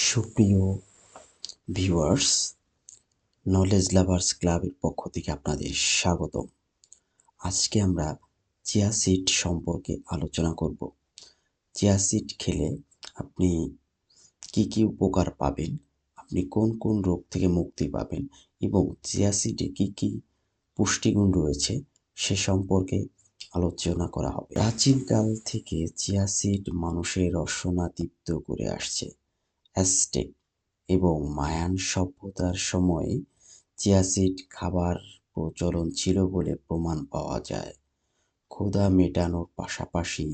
সুপ্রিয় viewers, knowledge lovers ক্লাবের পক্ষ থেকে আপনাদের স্বাগতম। আজকে আমরা চিয়া সিড সম্পর্কে আলোচনা করব। চিয়া সিড খেলে আপনি কি কি উপকার পাবেন, আপনি কোন কোন রোগ থেকে মুক্তি পাবেন এবং চিয়া সিডে কি কি পুষ্টিগুণ রয়েছে সে সম্পর্কে আলোচনা করা হবে। প্রাচীনকাল থেকে চিয়া সিড মানুষের রসনা তৃপ্ত করে আসছে। অ্যাজটেক এবং মায়ান সভ্যতার সময়ে চিয়া সিড খাবার প্রচলন ছিল বলে প্রমাণ পাওয়া যায়। ক্ষুধা মেটানোর পাশাপাশি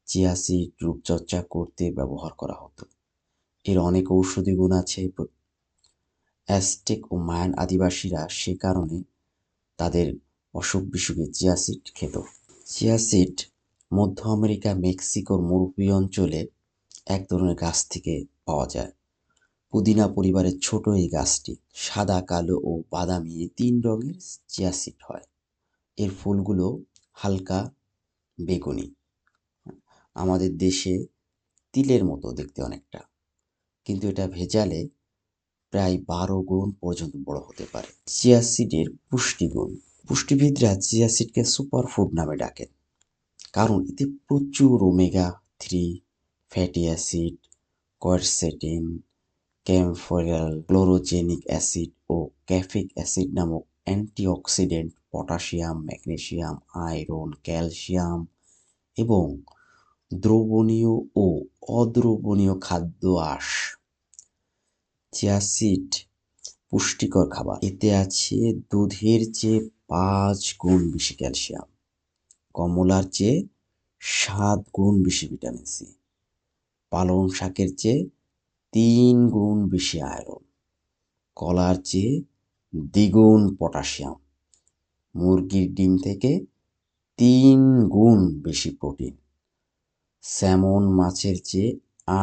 চিয়া সিড রূপচর্চা করতে ব্যবহার করা হতো। এর অনেক ঔষধি গুণ আছে। অ্যাজটেক ও মায়ান আদিবাসীরা সে কারণে তাদের অসুখ বিসুখে চিয়া সিড খেত। চিয়া সিড মধ্য আমেরিকা, মেক্সিকোর মরুভূমি অঞ্চলে এক ধরনের গাছ থেকে পাওয়া যায়। পুদিনা পরিবারের ছোট এই গাছটি সাদা, কালো ও বাদামি এই ৩ রঙের চিয়া সিড হয়। এর ফুলগুলো হালকা বেগুনি। আমাদের দেশে তিলের মতো দেখতে অনেকটা, কিন্তু এটা ভেজালে প্রায় ১২ গুণ পর্যন্ত বড় হতে পারে। চিয়া সিডের পুষ্টিগুণ। পুষ্টিবিদরা চিয়া সিডকে সুপারফুড নামে ডাকেন, কারণ এতে প্রচুর omega three fatty acid, quercetin, kaempferol, chlorogenic acid ও ক্যাফিক অ্যাসিড নামক antioxidant, potassium, magnesium, iron, calcium এবং দ্রবণীয় ও অদ্রবণীয় খাদ্য আঁশ। চিয়া সিড পুষ্টিকর খাবার। এতে আছে দুধের চেয়ে ৫ গুণ বেশি ক্যালসিয়াম, কমলার চেয়ে ৭ গুণ বেশি ভিটামিন সি, পালং শাকের চেয়ে ৩ গুণ বেশি আয়রন, কলার চেয়ে দ্বিগুণ পটাশিয়াম, মুরগির ডিম থেকে ৩ গুণ বেশি প্রোটিন, স্যামন মাছের চেয়ে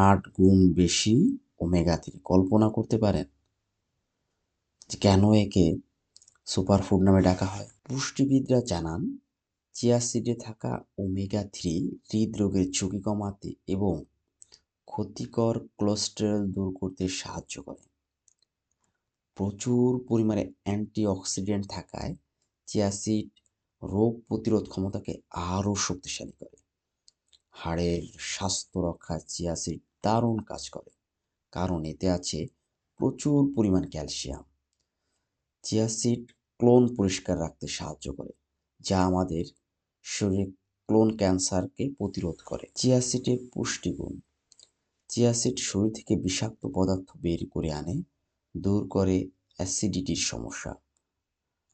৮ গুণ বেশি ওমেগা-3। কল্পনা করতে পারেন যে কেন একে সুপারফুড নামে ডাকা হয়? পুষ্টিবিদরা জানান, চিয়া সিডে থাকা ওমেগা-3 হৃদরোগের ঝুঁকি কমাতে এবং ক্ষতিকর কোলেস্টেরল দূর করতে সাহায্য করে। প্রচুর পরিমাণে অ্যান্টিঅক্সিডেন্ট থাকায় চিয়া সিড রোগ প্রতিরোধ ক্ষমতাকে আরও শক্তিশালী করে। হাড়ের স্বাস্থ্য রক্ষায় চিয়া সিড দারুণ কাজ করে, কারণ এতে আছে প্রচুর পরিমাণ ক্যালসিয়াম। চিয়া সিড ক্লোন পরিষ্কার রাখতে সাহায্য করে, যা আমাদের শরীরে ক্লোন ক্যান্সারকে প্রতিরোধ করে। চিয়া সিডের পুষ্টিগুণ। চিয়া সিড শরীর থেকে বিষাক্ত পদার্থ বের করে আনে, দূর করে অ্যাসিডিটির সমস্যা।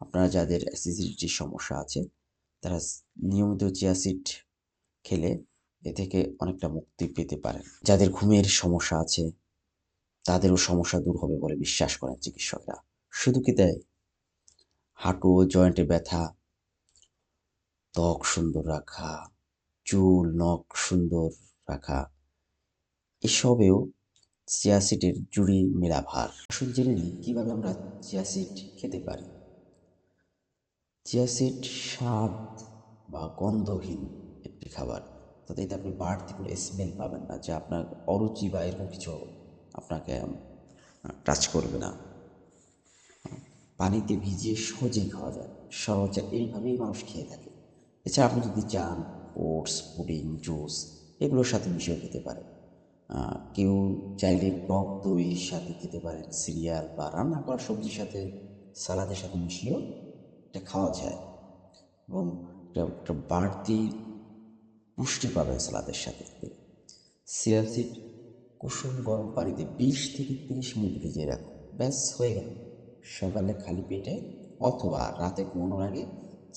আপনারা যাদের অ্যাসিডিটির সমস্যা আছে তারা নিয়মিত চিয়া সিড খেলে এ থেকে অনেকটা মুক্তি পেতে পারেন। যাদের ঘুমের সমস্যা আছে তাদেরও সমস্যা দূর হবে বলে বিশ্বাস করেন চিকিৎসকরা। শুধু কি তাই, হাঁটু ও জয়েন্টে ব্যথা, ত্বক সুন্দর রাখা, চুল নখ সুন্দর রাখা, এসবেও চিয়া সিডের জুড়ি মেলা ভার। আসুন জেনে নিই কীভাবে আমরা চিয়া সিড খেতে পারি। চিয়া সিড স্বাদ বা গন্ধহীন একটি খাবার, তাতে এতে আপনি বাড়তি করে স্মেল পাবেন না, যা আপনার অরুচি বা এরকম কিছু আপনাকে টাচ করবে না। পানিতে ভিজিয়ে সহজেই খাওয়া যায়, সহজে এইভাবেই মানুষ খেয়ে থাকে। এছাড়া আপনি যদি চান ওটস, পুডিং, জুস এগুলোর সাথে মিশিয়েও খেতে পারেন। কেউ চাইলে টক দইয়ের সাথে খেতে পারেন, সিরিয়াল বা রান্না করা সবজির সাথে, সালাদের সাথে মিশিয়েও এটা খাওয়া যায় এবং একটা বাড়তি পুষ্টি পাবেন সালাদের সাথে। চিয়া সিড কুসুম গরম পানিতে ২০ থেকে ৩০ মিনিট ভিজিয়ে রাখুন, ব্যাস হয়ে গেল। সকালে খালি পেটে অথবা রাতে ঘুমানোর আগে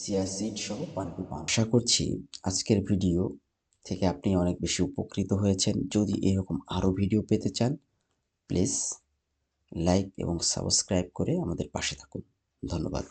চিয়া সিড সহ পানিটি পান। আশা করছি আজকের ভিডিও থেকে আপনি অনেক বেশি উপকৃত হয়েছেন। যদি এরকম আরও ভিডিও পেতে চান, প্লিজ লাইক এবং সাবস্ক্রাইব করে আমাদের পাশে থাকুন। ধন্যবাদ।